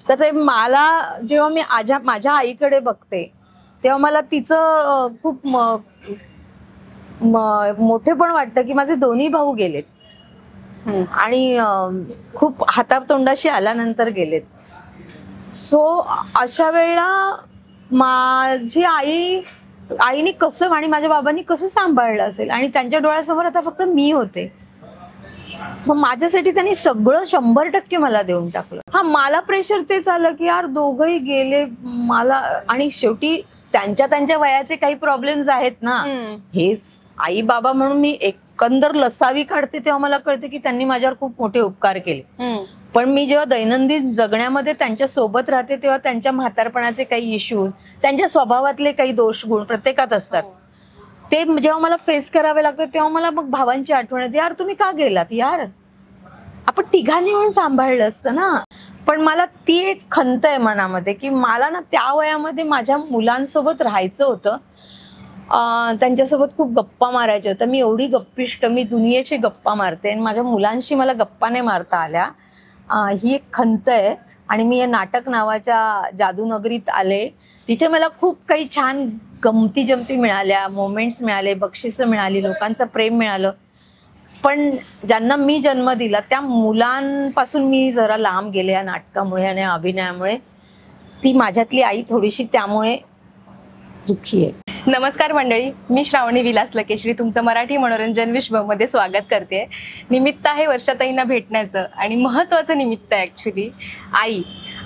तर ते मला जेव्हा मी माझ्या आईकडे बघते तेव्हा मला तिचं खूप मोठे पण वाटतं की माझे दोन्ही भाऊ गेलेत आणि खूप हातातोंडाशी आल्यानंतर गेलेत. सो अशा वेळेला माझी आईने कसं आणि माझ्या बाबांनी कसं सांभाळलं असेल आणि त्यांच्या डोळ्यासमोर आता फक्त मी होते. मग माझ्यासाठी त्यांनी सगळं 100% मला देऊन टाकलं. हा मला प्रेशर तेच आलं की यार दोघंही गेले मला, आणि शेवटी त्यांच्या वयाचे काही प्रॉब्लेम्स आहेत ना. हेच आई बाबा म्हणून मी एकंदर लसावी काढते तेव्हा मला कळते की त्यांनी माझ्यावर खूप मोठे उपकार केले. पण मी जेव्हा दैनंदिन जगण्यामध्ये त्यांच्या सोबत राहते तेव्हा त्यांच्या म्हातारपणाचे काही इश्यूज, त्यांच्या स्वभावातले काही दोष गुण प्रत्येकात असतात. ते जेव्हा मला फेस करावे लागतात तेव्हा मला मग भावांची आठवण येते, यार तुम्ही का गेलात यार, आपण तिघांनी म्हणून सांभाळलं असतं ना. पण मला ती एक खंत आहे मनामध्ये की मला ना त्या वयामध्ये माझ्या मुलांसोबत राहायचं होतं, त्यांच्यासोबत खूप गप्पा मारायच्या होत्या. मी एवढी गप्पिष्ट, मी दुनियेची गप्पा मारते आणि माझ्या मुलांशी मला गप्पा नाही मारता आल्या. ही एक खंत आहे. आणि मी या नाटक नावाच्या जादूनगरीत आले, तिथे मला खूप काही छान गमती जमती मिळाल्या, मोमेंट्स मिळाले, बक्षिसं मिळाली, लोकांचं प्रेम मिळालं. पण ज्यांना मी जन्म दिला त्या मुलांपासून मी जरा लांब गेले या नाटकामुळे आणि अभिनयामुळे. ती माझ्यातली आई थोडीशी त्यामुळे दुःखी आहे. नमस्कार मंडळी, मी श्रावणी विलास लकेश्री तुमचं मराठी मनोरंजन विश्वमध्ये स्वागत करते. निमित्त आहे वर्षाताईंना भेटण्याचं आणि महत्त्वाचं निमित्त आहे ॲक्च्युली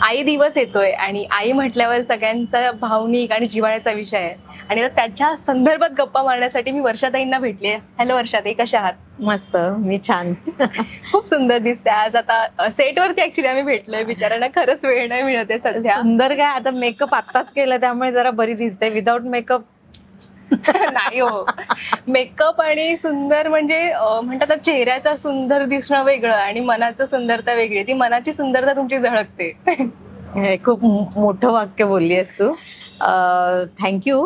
आई दिवस येतोय आणि आई म्हटल्यावर सगळ्यांचा भावनिक आणि जिव्हाळ्याचा विषय आहे आणि त्याच्या संदर्भात गप्पा मारण्यासाठी मी वर्षाताईंना भेटले. हॅलो वर्षाताई, कशा आहात? मस्त, मी छान. खूप सुंदर दिसते आज. आता सेटवरती ऍक्च्युली आम्ही भेटलोय, बिचारांना खरंच वेळ नाही मिळते सध्या. सुंदर काय, आता मेकअप आत्ताच केलं त्यामुळे जरा बरी दिसते. विदाऊट मेकअप नाही हो. मेकअप आणि सुंदर म्हणजे म्हणतात चेहऱ्याचा सुंदर दिसणं वेगळं आणि मनाचं सुंदरता वेगळी. ती मनाची सुंदरता तुमची झळकते. खूप मोठं वाक्य बोलली आहेस तू. थँक्यू.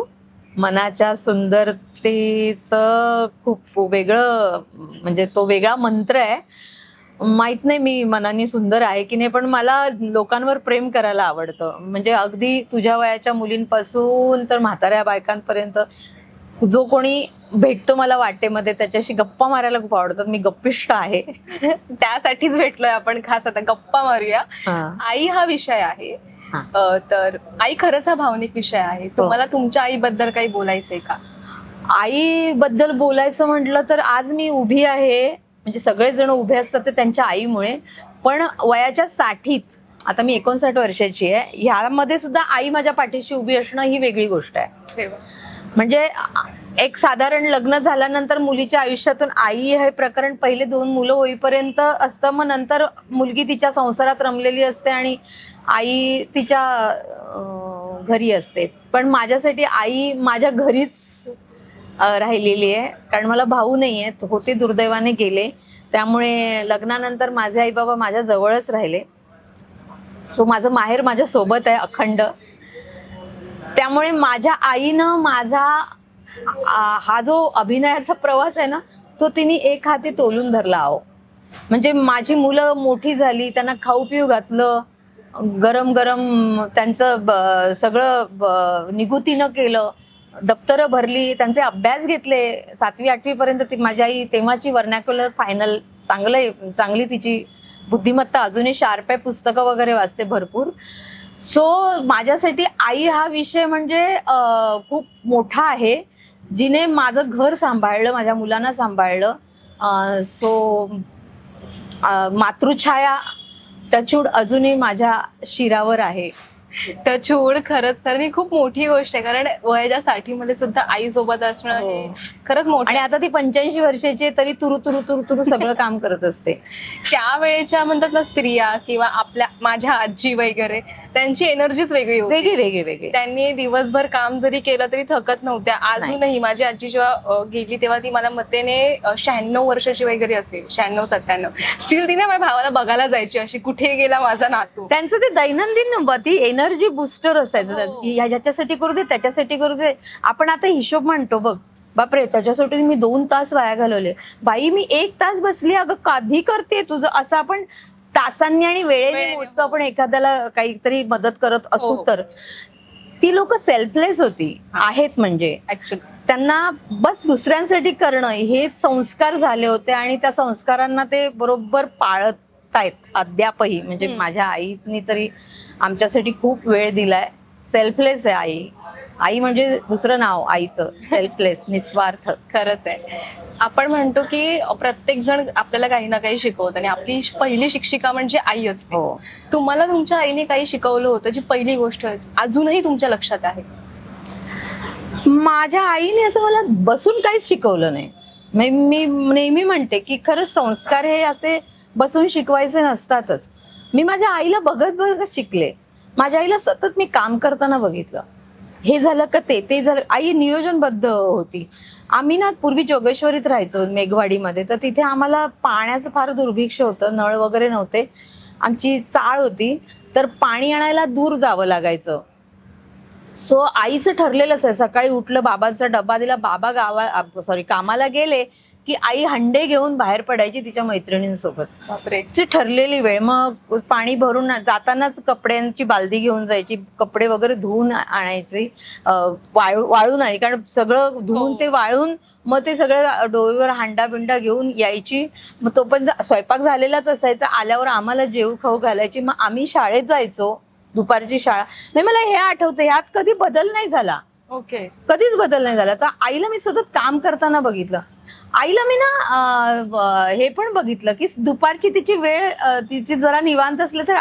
मनाच्या सुंदरतेचं खूप वेगळं, म्हणजे तो वेगळा मंत्र आहे. माहित नाही मी मनाने सुंदर आहे की नाही, पण मला लोकांवर प्रेम करायला आवडतं. म्हणजे अगदी तुझ्या वयाच्या मुलींपासून तर म्हाताऱ्या बायकांपर्यंत जो कोणी भेटतो मला वाटेमध्ये त्याच्याशी गप्पा मारायला खूप आवडतात. मी गप्पिष्ट आहे. त्यासाठीच भेटलोय आपण खास. आता गप्पा मारूया. आई हा विषय आहे, तर आई खरंच हा भावनिक विषय आहे. तुम्हाला तुमच्या आईबद्दल काही बोलायचंय का? आईबद्दल बोलायचं म्हटलं तर आज मी उभी आहे, म्हणजे सगळेजण उभे असतात ते त्यांच्या आईमुळे. पण वयाच्या 60त, आता मी 59 वर्षाची आहे, ह्यामध्ये सुद्धा आई माझ्या पाठीशी उभी असणं ही वेगळी गोष्ट आहे. म्हणजे एक साधारण लग्न झाल्यानंतर मुलीच्या आयुष्यातून आई हे प्रकरण पहिले 2 मुलं होईपर्यंत असतं. मग नंतर मुलगी तिच्या संसारात रमलेली असते आणि आई तिच्या घरी असते. पण माझ्यासाठी आई माझ्या घरीच राहिलेली आहे, कारण मला भाऊ नाही आहेत, होते दुर्दैवाने गेले. त्यामुळे लग्नानंतर माझे आई बाबा माझ्या जवळच राहिले. सो माझं माहेर माझ्या सोबत आहे अखंड. त्यामुळे माझ्या आईनं माझा हा जो अभिनयाचा प्रवास आहे ना, तो तिने एक हाती तोलून धरला. आहो, म्हणजे माझी मुलं मोठी झाली, त्यांना खाऊ पिऊ घातलं, गरम गरम त्यांचं सगळं निगुतीनं केलं, दप्तरं भरली, त्यांचे अभ्यास घेतले. 7वी 8वी पर्यंत माझी आई तेव्हाची व्हर्नॅक्युलर फायनल चांगली तिची बुद्धिमत्ता अजूनही शार्प आहे, पुस्तकं वगैरे वाचते भरपूर. सो माझ्यासाठी आई हा विषय म्हणजे खूप मोठा आहे, जिने माझं घर सांभाळलं, माझ्या मुलांना सांभाळलं. सो मातृछाया टचूड अजूनही माझ्या शिरावर आहे. टचवूड. खरंच ही खूप मोठी गोष्ट आहे, कारण वयाच्या 60मध्ये सुद्धा आई सोबत असणं हे खरंच मोठं. आणि आता ती 85 वर्षाची तरी तुरु सगळं काम करत असते. त्यावेळेच्या म्हणतात ना स्त्रिया किंवा माझ्या आजी वगैरे, त्यांची एनर्जीच वेगळी होती, वेगळी. त्यांनी दिवसभर काम जरी केलं तरी थकत नव्हत्या. अजूनही माझी आजी जेव्हा गेली तेव्हा ती मला मतेने 96 वर्षाची वगैरे असेल, 96-97. स्टील तिने माझ्या भावाला बघायला जायची, अशी कुठे गेला माझा नातू. त्यांचं ते दैनंदिन ती एनर्जी बुस्टर असायचं. ह्याच्यासाठी करू दे, त्याच्यासाठी करू दे. आपण आता हिशोब म्हणतो बघ, बापरे त्याच्यासाठी मी 2 तास वाया घालवले, बाई मी 1 तास बसली, अगं कधी करते तुझं, असं आपण तासांनी आणि वेळेने मोजतो आपण एखाद्याला काहीतरी मदत करत असू हो. तर ती लोक सेल्फलेस होती आहेत म्हणजे ऍक्च्युली त्यांना बस दुसऱ्यांसाठी करणं हे संस्कार झाले होते आणि त्या संस्कारांना ते बरोबर पाळत आहेत अद्यापही. म्हणजे माझ्या आईनी तरी आमच्यासाठी खूप वेळ दिलाय. सेल्फलेस आहे आई. आई म्हणजे दुसरं नाव आईचं, सेल्फलेस, निस्वार्थ. खरंच आहे. आपण म्हणतो की प्रत्येक जण आपल्याला काही ना काही शिकवत आणि आपली पहिली शिक्षिका म्हणजे आई असते. हो. तुम्हाला तुमच्या आईने काही शिकवलं होतं जी पहिली गोष्ट अजूनही तुमच्या लक्षात आहे? माझ्या आईने असं मला बसून काहीच शिकवलं नाही. मी नेहमी म्हणते की खरंच संस्कार हे असे बसून शिकवायचे नसतातच. मी माझ्या आईला बघत बघत शिकले. माझ्या आईला सतत मी काम करताना बघितलं. हे झालं का ते झालं. आई नियोजनबद्ध होती. आम्ही ना पूर्वी जोगेश्वरीत राहायचो मेघवाडीमध्ये, तर तिथे आम्हाला पाण्याचं फार दुर्भिक्ष होतं. नळ वगैरे नव्हते. आमची चाळ होती, तर पाणी आणायला दूर जावं लागायचं. सो आईचं ठरलेलंच आहे, सकाळी उठलं बाबांचा डबा दिला, बाबा कामाला गेले की आई हंडे घेऊन बाहेर पडायची तिच्या मैत्रिणींसोबत. बापरे. तिची ठरलेली वेळ. मग पाणी भरून जातानाच कपड्यांची बालदी घेऊन जायची, कपडे वगैरे धुवून आणायचे, वाळून आणायची, कारण सगळं धुवून ते वाळून मग ते सगळं डोईवर हांडा बिंडा घेऊन यायची. मग तोपर्यंत स्वयंपाक झालेलाच असायचा. आल्यावर आम्हाला जेवू खाऊ घालायची. मग आम्ही शाळेत जायचो, दुपारची शाळा. नाही मला हे आठवतं, ह्यात कधी बदल नाही झाला. ओके. कधीच बदल नाही झाला. तर आईला मी सतत काम करताना बघितलं. आईला मी ना हे पण बघितलं की दुपारची तिची वेळ, तिची जरा निवांत असलं तर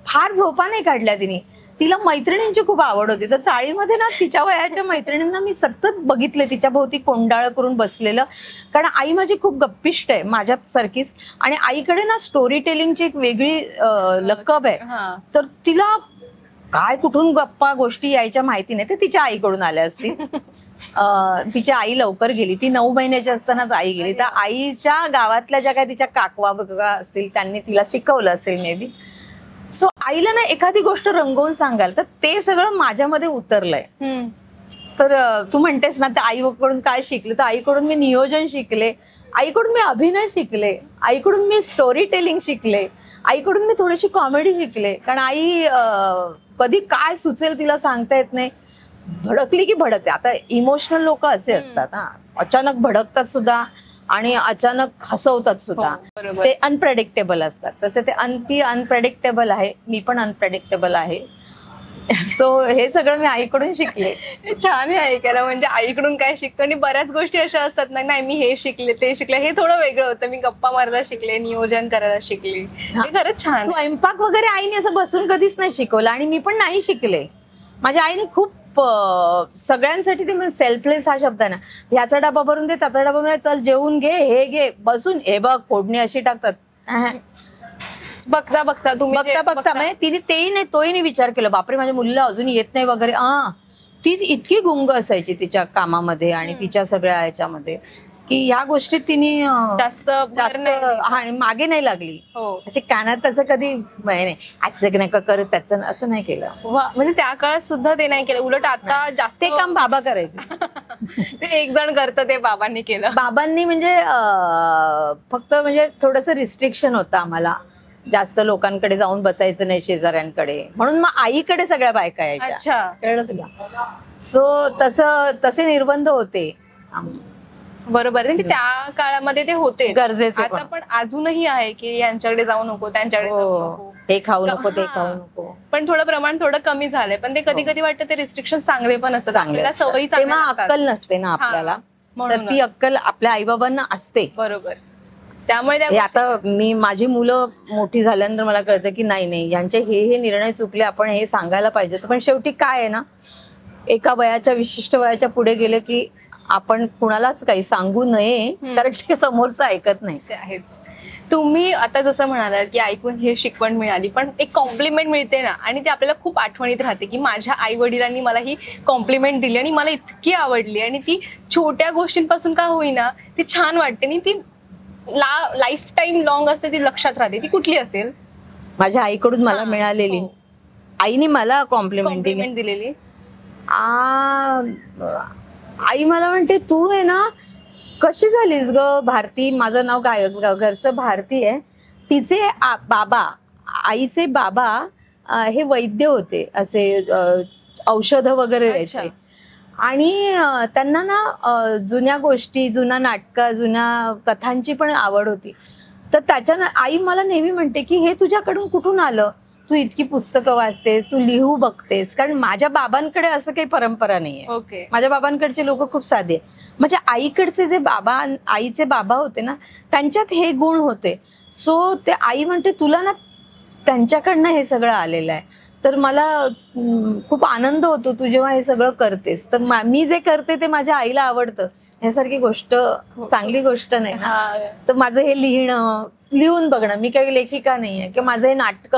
फार झोपा नाही काढल्या तिने. तिला मैत्रिणींची खूप आवड होती. तर चाळीमध्ये ना तिच्या वयाच्या मैत्रिणींना मी सतत बघितले तिच्या भोवती कोंडाळ करून बसलेलं. कारण आई माझी खूप गप्पिष्ट आहे माझ्यासारखीच. आणि आईकडे ना स्टोरी टेलिंगची एक वेगळी लकब आहे. तर तिला काय कुठून गप्पा गोष्टी यायच्या माहिती नाही, ते तिच्या आईकडून आल्या असतील. तिची आई लवकर गेली. ती 9 महिन्याची असतानाच आई गेली. तर आईच्या गावातल्या ज्या काय तिच्या काकवा बघा असतील त्यांनी तिला शिकवलं असेल मे बी. सो आईला ना एखादी गोष्ट रंगवून सांगाल तर ते सगळं माझ्यामध्ये उतरलंय. तर तू म्हणतेस ना, त्या आईकडून काय शिकले, तर आईकडून मी नियोजन शिकले, आईकडून मी अभिनय शिकले, आईकडून मी स्टोरी टेलिंग शिकले, आईकडून मी थोडीशी कॉमेडी शिकले. कारण आई कधी काय सुचेल तिला सांगता येत नाही. भडकली की भडकते. आता इमोशनल लोक असे असतात, हा अचानक भडकतात सुद्धा आणि अचानक हसवतात सुद्धा. ते अनप्रेडिक्टेबल असतात. तसे ती अनप्रेडिक्टेबल आहे. मी पण अनप्रेडिक्टेबल आहे. सो हे सगळं मी आईकडून शिकले. छान आहे ऐकायला. म्हणजे आईकडून काय शिकतो. आणि बऱ्याच गोष्टी अशा असतात ना, नाही मी हे शिकले ते शिकले, हे थोडं वेगळं होतं. मी गप्पा मारायला शिकले, नियोजन करायला शिकले. हे खरंच छान. स्वयंपाक वगैरे आईने असं बसून कधीच नाही शिकवलं आणि मी पण नाही शिकले. माझ्या आईने खूप सगळ्यांसाठी ते सेल्फलेस हा शब्द आहे ना, ह्याचा डबा भरून दे, त्याचा डबा भरून, चल जेवून घे, हे घे, बसून हे बघ फोडणी अशी टाकतात. बघता म्हणजे तिने तेही नाही तोही नाही विचार केला, बापरे माझ्या मुलीला अजून येत नाही वगैरे. ती इतकी गुंग असायची तिच्या कामामध्ये आणि तिच्या सगळ्या ह्याच्यामध्ये की ह्या गोष्टीत तिने जास्त मागे नाही लागली. अशी कानात तसं कधी नाही आजचं नका करत त्याचं असं नाही केलं. म्हणजे त्या काळात सुद्धा ते नाही केलं. उलट आता जास्त ते काम बाबा करायचे. ते एक जण करतं, ते बाबांनी केलं. बाबांनी म्हणजे फक्त म्हणजे थोडंसं रिस्ट्रिक्शन होतं आम्हाला, जास्त लोकांकडे जाऊन बसायचं नाही शेजाऱ्यांकडे, म्हणून मग आईकडे सगळ्या बायका यायच्या. कळलं तुला? सो तसे निर्बंध होते. बरोबर. त्या काळामध्ये ते होते गरजेचे. आता पण अजूनही आहे की यांच्याकडे जाऊ नको, त्यांच्याकडे जाऊ नको, हे खाऊ नको, ते खाऊ नको. पण थोडं प्रमाण थोडं कमी झालंय. पण ते कधी कधी वाटतं ते रिस्ट्रिक्शन चांगले पण असतात. आपल्याला सवयी तेव्हा अक्कल नसते ना आपल्याला, तर ती अक्कल आपल्या आईबाबांना असते. बरोबर. त्यामुळे आता माझी मुलं मोठी झाल्यानंतर मला कळतं की नाही यांचे हे निर्णय चुकले, आपण हे सांगायला पाहिजे. पण शेवटी काय आहे ना, एका वयाच्या विशिष्ट वयाच्या पुढे गेले की आपण कुणालाच काही सांगू नये, कारण ते समोरचं ऐकत नाही. ते आहेच. तुम्ही आता जसं म्हणालात की ऐकून हे शिकवण मिळाली, पण एक कॉम्प्लिमेंट मिळते ना, आणि ते आपल्याला खूप आठवणीत राहते की माझ्या आई वडिलांनी मला ही कॉम्प्लिमेंट दिली आणि मला इतकी आवडली. आणि ती छोट्या गोष्टींपासून का होईना ती छान वाटते आणि ती लाईफ टाईम लॉंग असते, ती लक्षात राहते. ती कुठली असेल? माझ्या आईकडून मला मिळालेली. आईने मला कॉम्प्लिमेंट दिलेली. आई मला म्हणते, तू आहे ना कशी झालीस ग भारती, माझं नाव घरचं भारती आहे, तिचे बाबा, आईचे बाबा हे वैद्य होते, असे औषधं वगैरे द्यायचे. आणि त्यांना ना जुन्या गोष्टी, जुना नाटकं, जुन्या कथांची पण आवड होती. तर त्याच्यानं आई मला नेहमी म्हणते की हे तुझ्याकडून कुठून आलं, तू इतकी पुस्तकं वाचतेस, तू लिहू बघतेस. कारण माझ्या बाबांकडे असं काही परंपरा नाहीये. माझ्या बाबांकडचे लोक खूप साधे. म्हणजे आईकडचे जे बाबा, आईचे बाबा होते ना, त्यांच्यात हे गुण होते. सो ते आई म्हणते तुला ना त्यांच्याकडनं हे सगळं आलेलं आहे. तर मला खूप आनंद होतो तू जेव्हा हे सगळं करतेस. तर मी जे करते ते माझ्या आईला आवडतं. ह्यासारखी गोष्ट, चांगली गोष्ट नाही ना. तर माझं हे लिहिणं, लिहून बघणं, मी काही लेखिका नाहीये, की माझं हे नाटक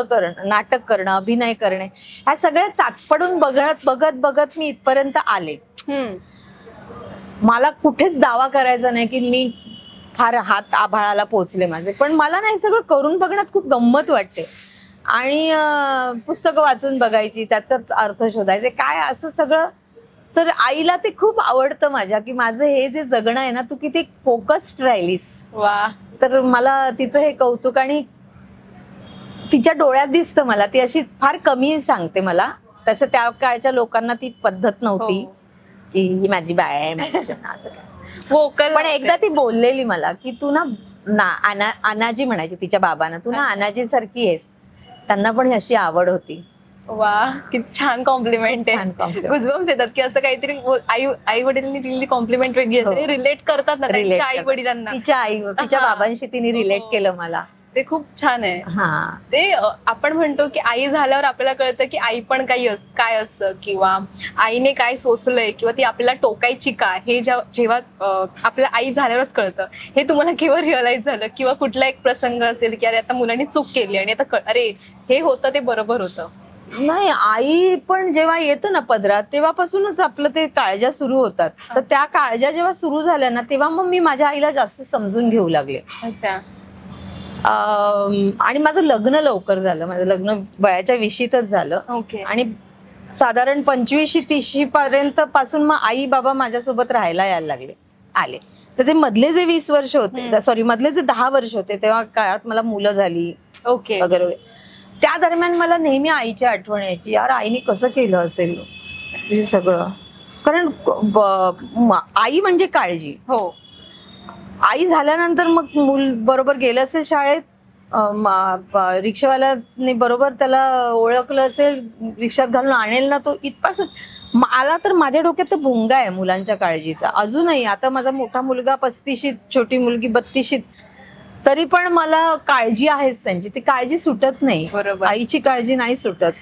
करणं, अभिनय करणे, ह्या सगळ्या चाचपडून बघत बघत मी इथपर्यंत आले. मला कुठेच दावा करायचा नाही की मी फार हात आभाळाला पोचले माझे, पण मला ना हे सगळं करून बघण्यात खूप गंमत वाटते. आणि पुस्तकं वाचून बघायची, त्याच्यात अर्थ शोधायचे, काय असं सगळं. तर आईला ते खूप आवडतं माझ्या, की माझं हे जे जगणं आहे ना, तू किती फोकस्ड राहिलीस. वा. तर मला तिचं हे कौतुक, आणि तिच्या डोळ्यात दिसतं मला. ती अशी फार कमी सांगते मला, तसं त्या काळच्या लोकांना ती पद्धत नव्हती की ही माझी बाळ आहे असं. पण एकदा ती बोललेली मला की तू ना अनाजी म्हणायची तिच्या बाबांना, तू ना अनाजी सारखी आहेस. त्यांना पण अशी आवड होती. वा, किती छान कॉम्प्लिमेंट आहे. गुजबम्स येतात की असं काहीतरी आई वडिलांनी दिलेली कॉम्प्लिमेंट वेगळी असते. रिलेट करतात ना त्यांच्या आई वडिलांना. तिच्या बाबांशी तिने रिलेट केलं मला. ते खूप छान आहे. ते आपण म्हणतो की आई झाल्यावर आपल्याला कळतं की आई पण काय असतं, किंवा आईने काय सोसलंय, किंवा ती आपल्याला टोकायची का, हे जेव्हा आपल्या आई झाल्यावरच कळतं. हे तुम्हाला केव्हा रिअलाइज झालं, किंवा कुठला एक प्रसंग असेल की अरे आता मुलांनी चूक केली आणि आता अरे हे होतं ते बरोबर होतं? नाही, आई पण जेव्हा येतं ना पदरात, तेव्हापासूनच आपलं ते काळज्या सुरू होतात. तर त्या काळज्या जेव्हा सुरू झाल्या ना, तेव्हा मग मी माझ्या आईला जास्त समजून घेऊ लागले. अच्छा. आणि माझं लग्न लवकर झालं. माझं लग्न वयाच्या 20शीतच झालं. आणि साधारण 25-30 पर्यंत पासून मग आई बाबा माझ्यासोबत राहायला यायला आले. तर ते मधले जे 20 वर्ष होते, सॉरी मधले जे 10 वर्ष होते, तेव्हा काळात मला मुलं झाली वगैरे. त्या दरम्यान मला नेहमी आईची आठवण यायची, यार आईने कसं केलं असेल हे सगळं. कारण आई म्हणजे काळजी. हो. आई झाल्यानंतर मग मूल बरोबर गेलं असेल शाळेत, रिक्षावाल्याने बरोबर त्याला ओळखलं असेल, रिक्षात घालून आणेल ना तो, इथपासून मला तर माझ्या डोक्यात तर भुंगा आहे मुलांच्या काळजीचा अजूनही. आता माझा मोठा मुलगा 35शीत, छोटी मुलगी 32शीत, तरी पण मला काळजी आहेच त्यांची. ती काळजी सुटत नाही, आईची काळजी नाही सुटत.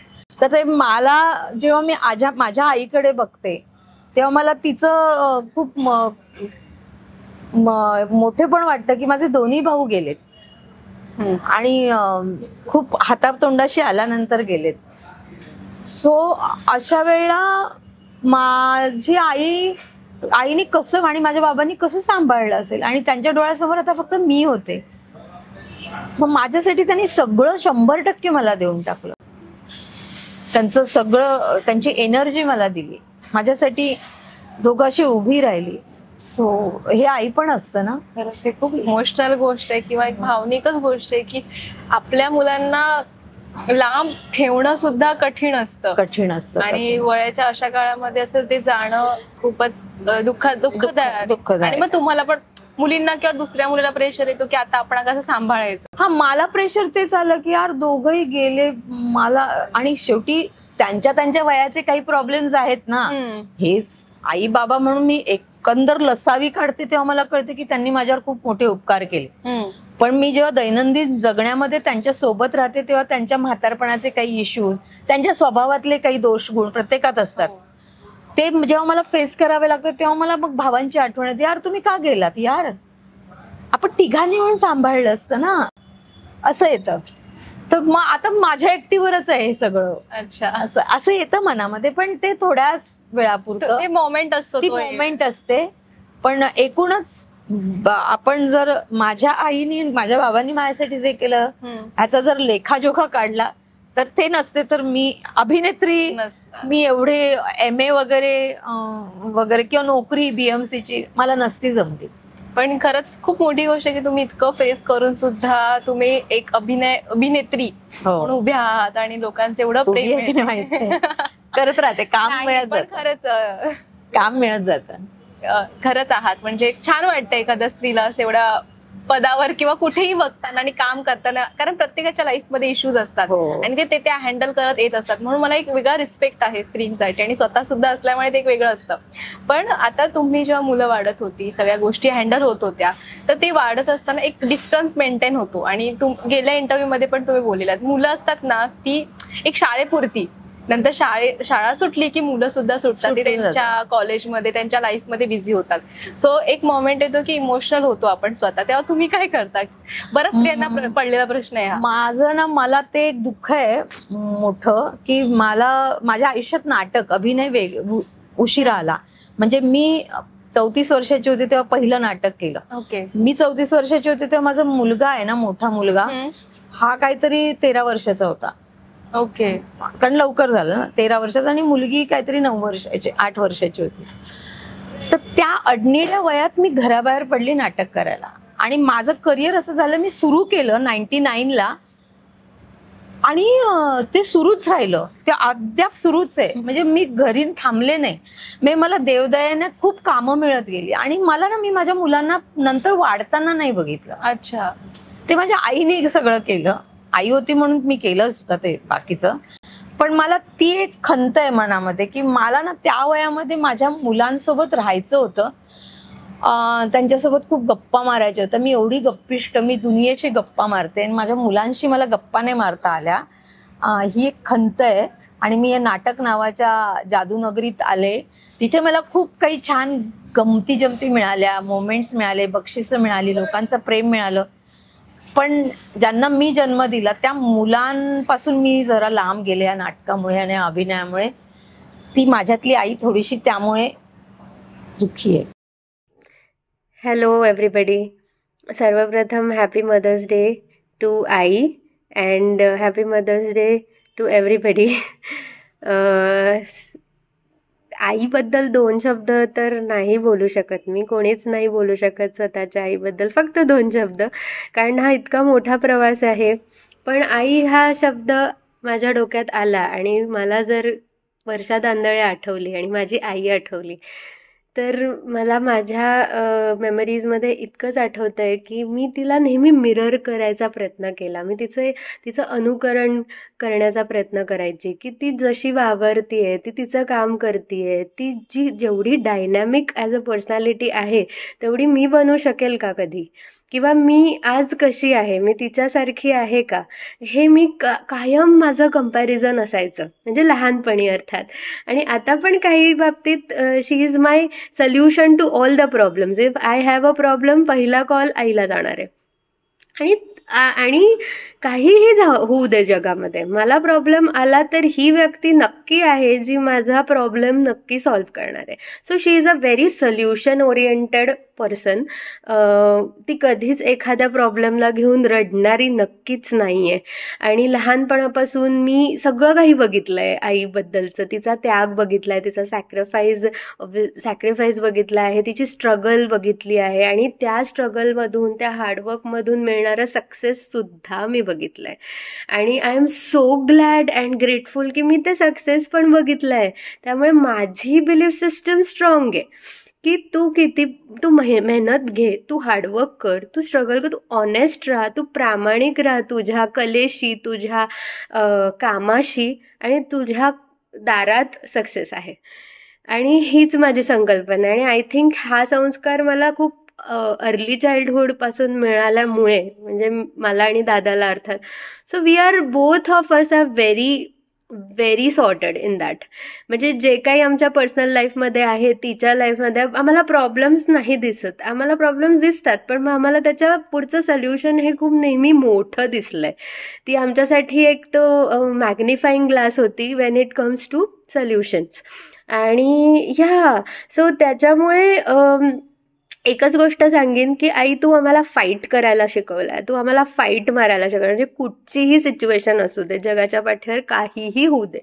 तर ते मला जेव्हा मी माझ्या आईकडे बघते तेव्हा मला तिचं खूप मोठे पण वाटतं की माझे दोन्ही भाऊ गेलेत, आणि खूप हातातोंडाशी आल्यानंतर गेलेत. सो अशा वेळेला माझी आईने कसं आणि माझ्या बाबांनी कसं सांभाळलं असेल, आणि त्यांच्या डोळ्यासमोर आता फक्त मी होते. मग माझ्यासाठी त्यांनी सगळं 100% मला देऊन टाकलं. त्यांचं सगळं, त्यांची एनर्जी मला दिली, माझ्यासाठी दोघांशी उभी राहिली. सो हे आई पण असतं ना. खरंच हे खूप इमोशनल गोष्ट आहे, किंवा एक भावनिकच गोष्ट आहे की आपल्या मुलांना लांब ठेवणं सुद्धा कठीण असतं. आणि वयाच्या अशा काळामध्ये असं ते जाणं खूपच दुःखदायक. आणि मग तुम्हाला पण मुलींना किंवा दुसऱ्या मुलीला प्रेशर येतो की आता आपण कसं सांभाळायचं. मला प्रेशर तेच आलं की यार दोघंही गेले मला, आणि शेवटी त्यांच्या वयाचे काही प्रॉब्लेम्स आहेत ना. हेच आई बाबा म्हणून मी एकंदर लसावी काढते तेव्हा मला कळते की त्यांनी माझ्यावर खूप मोठे उपकार केले. पण मी जेव्हा दैनंदिन जगण्यामध्ये त्यांच्या सोबत राहते तेव्हा त्यांच्या म्हातारपणाचे काही इश्यूज, त्यांच्या स्वभावातले काही दोष गुण प्रत्येकात असतात. ते जेव्हा मला फेस करावे लागतात तेव्हा मला मग भावांची आठवण येते, यार तुम्ही का गेलात, यार आपण तिघांनी म्हणून सांभाळलं असतं ना, असं येतं. तर मग आता माझ्या एकटीवरच आहे हे सगळं. अच्छा. असं येतं मनामध्ये, पण ते थोड्याच वेळापुरतं, ते मोमेंट असतो, ती मोमेंट असते. पण एकूणच आपण जर माझ्या आईनी माझ्या बाबांनी माझ्यासाठी जे केलं ह्याचा जर लेखाजोखा काढला तर ते नसते तर मी अभिनेत्री, मी एवढे MA वगैरे किंवा नोकरी BMC ची मला नसती जमली. पण खरंच खूप मोठी गोष्ट आहे की तुम्ही इतकं फेस करून सुद्धा तुम्ही एक अभिनेत्री म्हणून उभ्या आहात आणि लोकांचं एवढं प्रेम आहे. माहिती करत राहते, काम नाही, मिळत पण जातं, खरंच काम मिळत जातं. खरंच आहात. म्हणजे छान वाटतं एखाद्या स्त्रीला असं एवढ्या पदावर किंवा कुठेही बघताना आणि काम करताना, कारण प्रत्येकाच्या लाईफमध्ये इश्यूज असतात आणि ते त्या हँडल करत येत असतात. म्हणून मला एक वेगळा रिस्पेक्ट आहे स्त्रींसाठी आणि स्वतः सुद्धा असल्यामुळे ते एक वेगळं असतं. पण आता तुम्ही जेव्हा मुलं वाढत होती, सगळ्या गोष्टी हँडल होत होत्या, तर ते वाढत असताना एक डिस्टन्स मेंटेन होतो. आणि गेल्या इंटरव्ह्यू मध्ये पण तुम्ही बोललेलात, मुलं असतात ना ती एक शाळेपुरती, नंतर शाळा सुटली की मुलं सुद्धा सुटतात, ते त्यांच्या कॉलेजमध्ये त्यांच्या लाईफमध्ये बिझी होतात. सो एक मोमेंट येतो की इमोशनल होतो आपण स्वतः, तेव्हा तुम्ही काय करता? बऱ्याच स्त्रियांना पडलेला प्रश्न आहे हा. माझं ना, मला ते एक दुःख आहे मोठं की मला माझ्या आयुष्यात नाटक अभिनय उशिरा आला. म्हणजे मी 34 वर्षाची होती तेव्हा पहिलं नाटक केलं. ओके. मी 34 वर्षाची होती तेव्हा माझा मुलगा आहे ना, मोठा मुलगा, हा काहीतरी 13 वर्षाचा होता. ओके. कारण लवकर झालं ना, 13 वर्षाचा, आणि मुलगी काहीतरी 9 वर्षाची 8 वर्षाची होती. तर त्या अडनिड्या वयात मी घराबाहेर पडली नाटक करायला. आणि माझं करिअर असं झालं, मी सुरू केलं 99ला आणि ते सुरूच राहिलं, ते अद्याप सुरूच आहे. म्हणजे मी घरी थांबले नाही. मला देवदयाने खूप कामं मिळत गेली आणि मला ना, मी माझ्या मुलांना नंतर वाढताना नाही बघितलं. अच्छा. ते माझ्या आईने सगळं केलं, आई होती म्हणून मी केलं सुद्धा ते बाकीचं. पण मला ती एक खंत आहे मनामध्ये की मला ना त्या वयामध्ये माझ्या मुलांसोबत राहायचं होतं, त्यांच्यासोबत खूप गप्पा मारायच्या होत्या. मी एवढी गप्पिष्ट, मी दुनियेची गप्पा मारते आणि माझ्या मुलांशी मला गप्पा नाही मारता आल्या. ही एक खंत आहे. आणि मी या नाटक नावाच्या जादूनगरीत आले. तिथे मला खूप काही छान गमती जमती मिळाल्या, मोमेंट्स मिळाले, बक्षिसं मिळाली, लोकांचं प्रेम मिळालं. पण ज्यांना मी जन्म दिला त्या मुलांपासून मी जरा लांब गेले या नाटकामुळे आणि अभिनयामुळे. ती माझ्यातली आई थोडीशी त्यामुळे दुःखी आहे. Hello everybody. सर्वप्रथम हॅपी मदर्स डे टू आई and happy mother's day to everybody. आईबद्दल 2 शब्द तर नाही बोलू शकत मी, कोणीच नाही बोलू शकत स्वतःच्या आईबद्दल, फक्त 2 शब्द, कारण हा इतका मोठा प्रवास आहे. पण आई हा शब्द माझ्या डोक्यात आला आणि मला जर वर्षा दांदळे आठवली आणि माझी आई आठवली, तर मला माझ्या मेमरीजमध्ये इतकंच आठवतं आहे की मी तिला नेहमी मिरर करायचा प्रयत्न केला. मी तिचं अनुकरण करण्याचा प्रयत्न करायची की ती जशी वावरती आहे, ती तिचं काम करते आहे, ती जेवढी डायनॅमिक ॲज अ पर्सनॅलिटी आहे तेवढी मी बनू शकेल का कधी, किंवा मी आज कशी आहे, मी तिच्यासारखी आहे का, हे मी कायम माझं कंपॅरिझन असायचं, म्हणजे लहानपणी अर्थात. आणि आता पण काही बाबतीत she is my solution to all the problems. If I have a problem, पहिला कॉल आईला जाणार आहे. आणि काहीही होऊ दे जगामध्ये, मला प्रॉब्लेम आला तर ही व्यक्ती नक्की आहे जी माझा प्रॉब्लेम नक्की सॉल्व्ह करणार आहे. So she is a very solution oriented person. ती कधीच एखाद्या प्रॉब्लेमला घेऊन रडणारी नक्कीच नाही आहे. आणि लहानपणापासून मी सगळं काही बघितलं आहे आईबद्दलचं. तिचा त्याग बघितला आहे, तिचा सॅक्रिफाईस बघितला आहे, तिची स्ट्रगल बघितली आहे आणि त्या स्ट्रगलमधून, त्या हार्डवर्कमधून मिळणारं सक्सेससुद्धा मी बघितलं आहे. आणि I am so glad and grateful की मी ते सक्सेस पण बघितलं आहे. त्यामुळे माझी बिलीफ सिस्टम स्ट्रॉंग आहे की तू मेहनत घे, तू हार्डवर्क कर, तू स्ट्रगल कर, तू ऑनेस्ट राहा, तू प्रामाणिक राहा तुझ्या कलेशी, तुझ्या कामाशी, आणि तुझ्या दारात सक्सेस आहे. आणि हीच माझी संकल्पना आहे. आणि आय थिंक हा संस्कार मला खूप अर्ली चाइल्डहूडपासून मिळाल्यामुळे, म्हणजे मला आणि दादाला अर्थात, so we are both of us are very sorted in that. म्हणजे जे काही आमच्या पर्सनल लाईफमध्ये आहे, तिच्या लाईफमध्ये आम्हाला प्रॉब्लेम्स नाही दिसत. आम्हाला प्रॉब्लेम्स दिसतात पण मग आम्हाला त्याच्या पुढचं सोल्युशन हे खूप नेहमी मोठं दिसलंय. ती आमच्यासाठी एक तो मॅग्निफाईंग ग्लास होती when it comes to solutions. आणि सो त्याच्यामुळे एकच गोष्ट सांगेन की आई, तू आम्हाला फाईट करायला शिकवलाय, तू आम्हाला फाईट मारायला शिकवलं. म्हणजे कुठचीही सिच्युएशन असू दे, जगाच्या पाठीवर काहीही होऊ दे,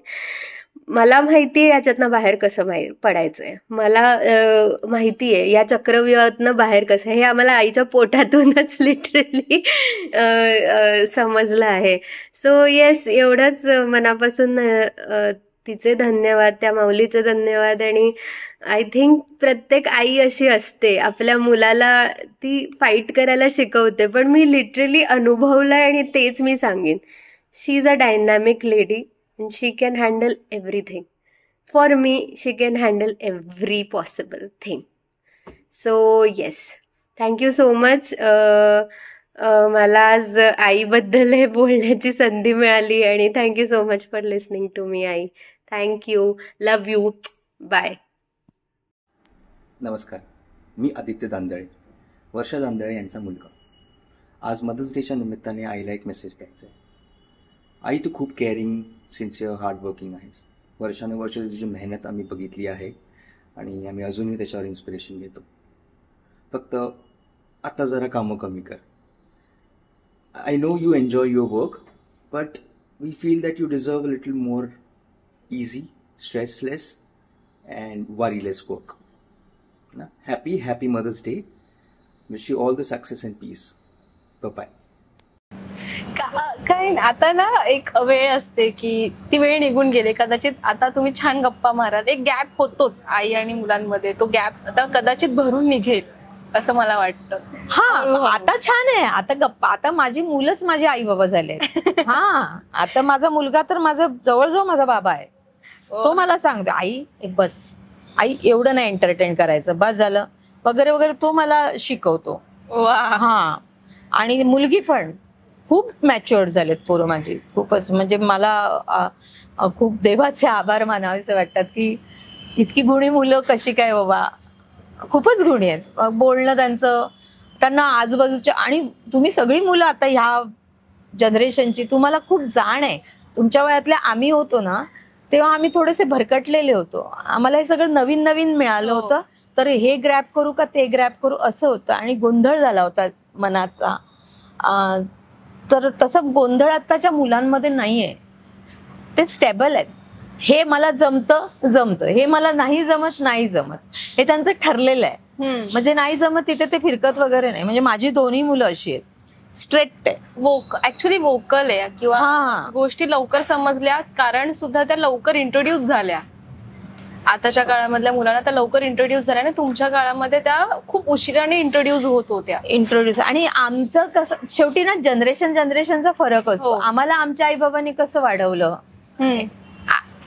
मला माहिती आहे याच्यातनं बाहेर कसं पडायचंय, मला माहिती आहे या चक्रव्यूहातनं बाहेर कसं, हे आम्हाला आईच्या पोटातूनच लिटरली समजलं आहे. सो येस, एवढंच मनापासून तिचे धन्यवाद, त्या माऊलीचे धन्यवाद. आणि आय थिंक प्रत्येक आई अशी असते, आपल्या मुलाला ती फाईट करायला शिकवते. पण मी लिटरली अनुभवलंय आणि तेच मी सांगेन, she is a dynamic lady and she can handle everything. For me, she can handle every possible thing. So yes, thank you so much. मला आज आईबद्दल हे बोलण्याची संधी मिळाली आणि thank you so much for listening to me आई. Thank you, love you, bye. नमस्कार, मी आदित्य दांदळे, वर्षा दांदळे यांचा मुलगा. आज मदर्स डेच्या निमित्ताने आईला एक मेसेज द्यायचा आहे. आई, तू खूप केअरिंग, सिन्सिअर, हार्डवर्किंग आहेस. वर्षानुवर्ष तुझी मेहनत आम्ही बघितली आहे आणि आम्ही अजूनही त्याच्यावर इन्स्पिरेशन घेतो. फक्त आता जरा कामं कमी कर. I know you enjoy your work, but we feel that you deserve a little more easy, stressless and worryless work. ना, happy mother's day. Wish you all the success and peace. Bye. काय आता ना एक वेळ असते की ती वेळ निघून गेली. कदाचित आता तुम्ही छान गप्पा माराल, एक गॅप होतोच आई आणि मुलांमध्ये, तो गॅप आता कदाचित भरून निघेल असं मला वाटतं. हा, आता छान आहे. आता गप्पा, आता माझी मुलंच माझे आई बाबा झाले. हा, आता माझा मुलगा तर माझा जवळजवळ माझा बाबा आहे. तो मला सांगतो, आई एक बस, आई एवढं नाही एंटरटेन करायचं, बस झालं वगैरे वगैरे, तो मला शिकवतो. हा, आणि मुलगी पण खूप मॅच्युअर्ड झालेत पोरं माझी. खूपच, म्हणजे मला खूप देवाचे आभार मानावेसे वाटतात की इतकी गुणी मुलं कशी काय बाबा. खूपच गुणी आहेत. बोलणं त्यांचं, त्यांना आजूबाजूच्या, आणि तुम्ही सगळी मुलं आता ह्या जनरेशनची, तुम्हाला खूप जाण आहे. तुमच्या वयातल्या आम्ही होतो ना, तेव्हा आम्ही थोडेसे भरकटलेले होतो. आम्हाला हे सगळं नवीन नवीन मिळालं होतं. तर हे ग्रॅब करू का ते ग्रॅब करू असं होतं आणि गोंधळ झाला होता मनाचा. तर तसं गोंधळ आत्ताच्या मुलांमध्ये नाहीये. ते स्टेबल आहेत. हे मला जमतं, हे मला नाही जमत, हे त्यांचं ठरलेलं आहे. म्हणजे नाही जमत तिथे ते फिरकत वगैरे नाही. म्हणजे माझी दोन्ही मुलं अशी आहेत, स्ट्रेट आहे, ऍक्च्युली वोकल आहे, किंवा गोष्टी लवकर समजल्या कारण सुद्धा त्या लवकर इंट्रोड्यूस झाल्या. आताच्या काळामधल्या मुलांना त्या लवकर इंट्रोड्यूस झाल्या आणि तुमच्या काळामध्ये त्या खूप उशिराने इंट्रोड्यूस होत होत्या. आणि आमचं कसं, शेवटी ना जनरेशनचा फरक असतो. आम्हाला आमच्या आईबाबांनी कसं वाढवलं,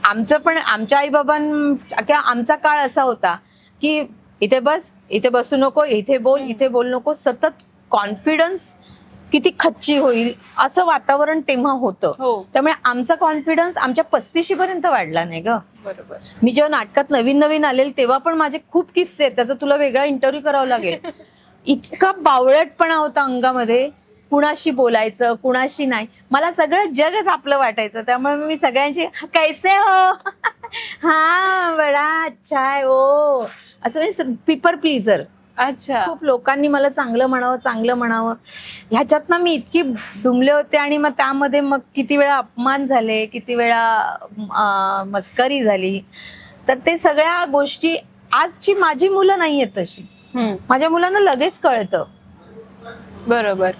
आमचं पण आमच्या आईबाबांना, आमचा काळ असा होता की इथे बस, इथे बसू नको, इथे बोल नको, सतत कॉन्फिडन्स किती खच्ची होईल असं वातावरण तेव्हा होतं. त्यामुळे आमचा कॉन्फिडन्स आमच्या 35 पर्यंत वाढला नाही ग. बरोबर. मी जेव्हा नाटकात नवीन आलेल तेव्हा पण माझे खूप किस्से आहेत. त्याचा तुला वेगळा इंटरव्ह्यू करावा लागेल. इतका बावळटपणा होता अंगामध्ये, कुणाशी बोलायचं कुणाशी नाही. मला सगळं जगच आपलं वाटायचं. त्यामुळे मी सगळ्यांची कैसे हो, हा बडा अच्छा आहे ओ, असं म्हणजे पीपल प्लीजर. अच्छा. खूप लोकांनी मला चांगलं म्हणावं ह्याच्यात ना मी इतकी डुंबले होते. आणि मग त्यामध्ये मग किती वेळा अपमान झाले, किती वेळा मस्करी झाली. तर ते सगळ्या गोष्टी आजची माझी मुलं नाही आहेत तशी. माझ्या मुलांना लगेच कळतं. बरोबर,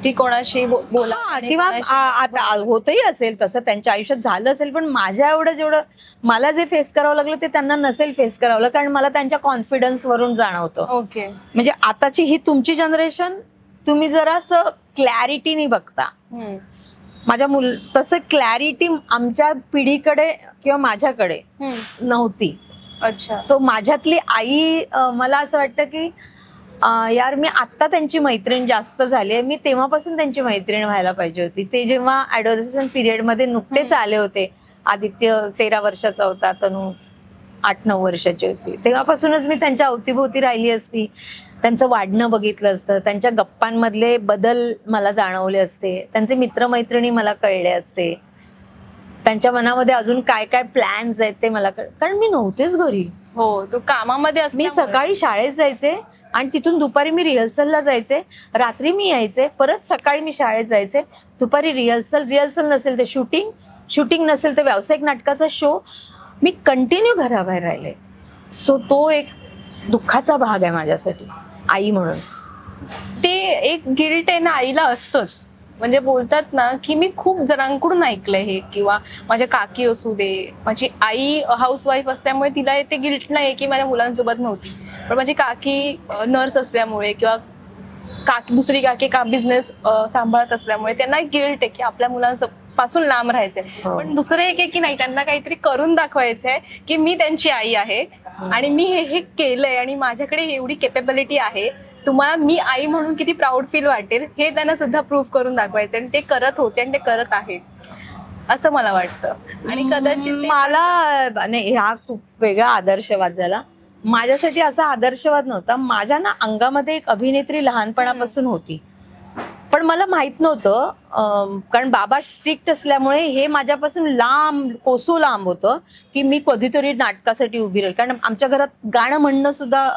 ती कोणाशी बोला, किंवा आता होतही असेल तसं, त्यांच्या आयुष्यात झालं असेल, पण माझ्या एवढं जेवढं मला जे फेस करावं लागलं ते त्यांना नसेल फेस करावं लागलं, कारण मला त्यांच्या कॉन्फिडन्स वरून जाणवतं. ओके. म्हणजे आताची ही तुमची जनरेशन, तुम्ही जरासं क्लॅरिटीने बघता. माझ्या तसं क्लॅरिटी आमच्या पिढीकडे किंवा माझ्याकडे नव्हती. अच्छा. सो माझ्यातली आई, मला असं वाटतं की यार मी आत्ता त्यांची मैत्रीण जास्त झाली, मी तेव्हापासून त्यांची मैत्रीण व्हायला पाहिजे होती. ते जेव्हा ॲडोलेसंट पिरियडमध्ये नुकतेच आले होते. आदित्य 13 वर्षाचा होता, तनू 8-9 वर्षाची होती. तेव्हापासूनच मी त्यांच्या अवतीभोवती राहिली असती, त्यांचं वाढणं बघितलं असतं, त्यांच्या गप्पांमधले बदल मला जाणवले असते, त्यांचे मित्रमैत्रिणी मला कळले असते, त्यांच्या मनामध्ये अजून काय काय प्लॅन्स आहेत ते मला कारण मी नव्हतेच घरी. हो, तू कामामध्ये मी सकाळी शाळेत जायचे आणि तिथून दुपारी मी रिहर्सलला जायचे, रात्री मी यायचे, परत सकाळी मी शाळेत जायचे, दुपारी रिहर्सल नसेल तर शूटिंग नसेल तर व्यावसायिक नाटकाचा शो. मी कंटिन्यू घराबाहेर राहिले. सो तो एक दुःखाचा भाग आहे माझ्यासाठी आई म्हणून. ते एक गिल्ट आहे ना आईला असतंच. म्हणजे बोलतात ना की मी खूप जणांकडून ऐकलंय हे, किंवा माझ्या काकी असू दे, माझी आई हाऊसवाईफ असल्यामुळे तिला ते गिल्ट नाही की माझ्या मुलांसोबत नव्हती, पण माझी काकी नर्स असल्यामुळे किंवा दुसरी काकी का बिझनेस सांभाळत असल्यामुळे त्यांना गिल्ट आहे की आपल्या मुलांपासून लांब राहायचंय. पण दुसरं एक आहे की नाही, त्यांना काहीतरी करून दाखवायचंय की मी त्यांची आई आहे आणि मी हे केलंय आणि माझ्याकडे एवढी केपेबिलिटी आहे, तुम्हाला मी आई म्हणून किती प्राऊड फील वाटेल हे त्यांना सुद्धा प्रूव्ह करून दाखवायचं. आणि ते करत होते आणि ते करत आहे असं मला वाटतं. आणि कदाचित मला नाही, हा खूप वेगळा आदर्शवाद झाला. माझ्यासाठी असा आदर्शवाद नव्हता. माझ्या ना अंगामध्ये एक अभिनेत्री लहानपणापासून होती, पण मला माहित नव्हतं, कारण बाबा स्ट्रिक्ट असल्यामुळे हे माझ्यापासून लांब कोसो लांब होतं की मी कधीतरी नाटकासाठी उभी राहील. कारण आमच्या घरात गाणं म्हणणं सुद्धा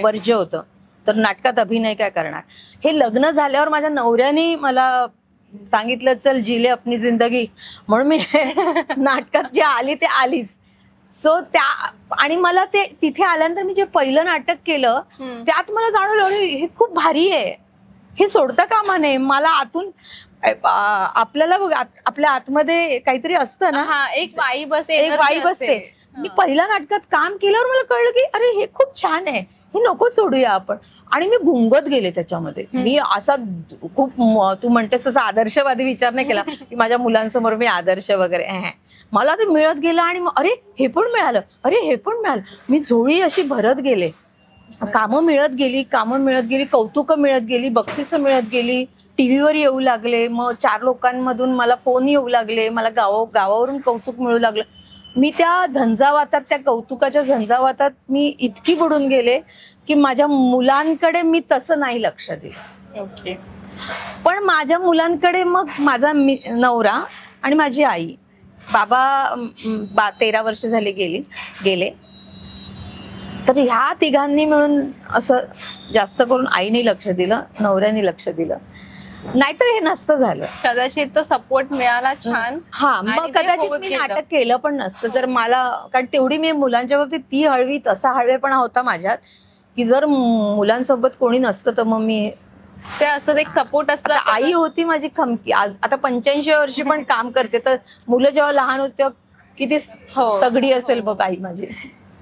वर्ज्य होतं, तर नाटकात अभिनय काय करणार. हे लग्न झाल्यावर माझ्या नवऱ्याने मला सांगितलं चल जिले अपनी जिंदगी, म्हणून मी नाटकात जे आली ते आलीच. सो त्या आणि मला ते तिथे आल्यानंतर मी जे पहिलं नाटक केलं त्यात मला जाणवलं अरे हे खूप भारी आहे, हे सोडता कामा नये. मला आतून आपल्याला आपल्या आतमध्ये काहीतरी असतं ना, एक वाईब असते. मी पहिल्या नाटकात काम केल्यावर मला कळलं की अरे हे खूप छान आहे, हे नको सोडूया आपण. आणि मी गुंगत गेले त्याच्यामध्ये. मी असा खूप तू म्हणतेस तसा आदर्शवादी विचार नाही केला की माझ्या मुलांसमोर मी आदर्श वगैरे. मला ते मिळत गेलं आणि अरे हे पण मिळालं, अरे हे पण मिळालं. मी झोळी अशी भरत गेले, कामं मिळत गेली, कौतुकं मिळत गेली, बक्षिसं मिळत गेली, टीव्हीवर येऊ लागले. मग 4 लोकांमधून मला फोन येऊ लागले, मला गावावरून कौतुक मिळू लागलं. मी त्या झंझावातात, त्या कौतुकाच्या झंझावातात मी इतकी बुडून गेले की माझ्या मुलांकडे मी तसं नाही लक्ष दिलं. पण माझ्या मुलांकडे मग माझा नवरा आणि माझी आई, बाबा 13 वर्ष झाले गेले, तर ह्या तिघांनी मिळून असं जास्त करून आईने लक्ष दिलं, नवऱ्याने लक्ष दिलं, नाहीतर हे नसतं झालं. कदाचित तो सपोर्ट मिळाला छान. मग कदाचित मी नाटक केलं पण नसतं जर मला, कारण तेवढी मी मुलांच्या बाबतीत ती हळवी, तसा हळवेपणा होता माझ्यात की जर मुलांसोबत कोणी नसतं तर मग मी ते असं एक सपोर्ट असतं. आई होती माझी खमकी. आज आता 85 वर्षी पण काम करते, तर मुलं जेव्हा लहान होते तेव्हा किती तगडी असेल बघ आई माझी.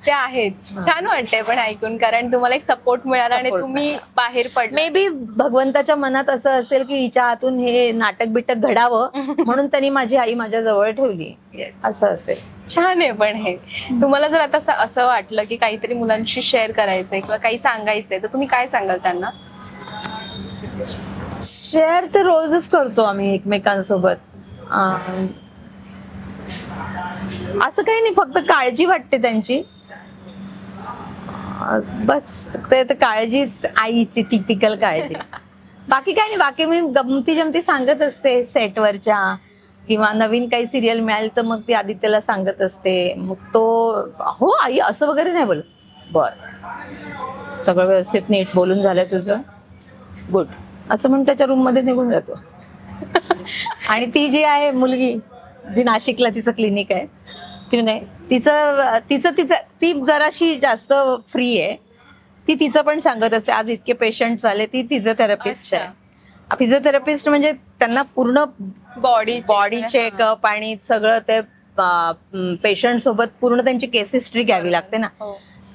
ते आहेच. छान वाटतंय पण ऐकून, कारण तुम्हाला एक सपोर्ट मिळाला आणि तुम्ही बाहेर पडले. मे बी भगवंताच्या मनात असं असेल की हिच्या हातून हे नाटक बिटक घडावं म्हणून त्यांनी माझी आई माझ्या जवळ ठेवली, असं असेल. छान आहे. पण हे तुम्हाला जर आता असं वाटलं की काहीतरी मुलांशी शेअर करायचंय किंवा काही सांगायचंय, तर तुम्ही काय सांगाल त्यांना? शेअर तर रोजच करतो आम्ही एकमेकांसोबत. असं काही नाही, फक्त काळजी वाटते त्यांची, बस. ते काळजीच आईची टिपिकल काळजी, बाकी काय नाही. बाकी मी गमती जमती सांगत असते सेटवरच्या, किंवा नवीन काही सिरियल मिळाली तर मग ती आदित्यला सांगत असते. मग तो हो आई असं वगैरे नाही बोल, बर सगळं व्यवस्थित नीट बोलून झालं तुझं, गुड, असं म्हणून त्याच्या रूम मध्ये निघून जातो. आणि ती जी आहे मुलगी, ती नाशिकला तिचं क्लिनिक आहे, ती नाही ती जराशी जास्त फ्री आहे. ती तिचं पण सांगत असते, आज इतके पेशंट आले. ती फिजिओथेरपिस्ट आहे. फिजिओथेरपिस्ट म्हणजे त्यांना पूर्ण बॉडी चेकअप आणि सगळं ते पेशंट सोबत पूर्ण त्यांची केस हिस्ट्री घ्यावी लागते ना.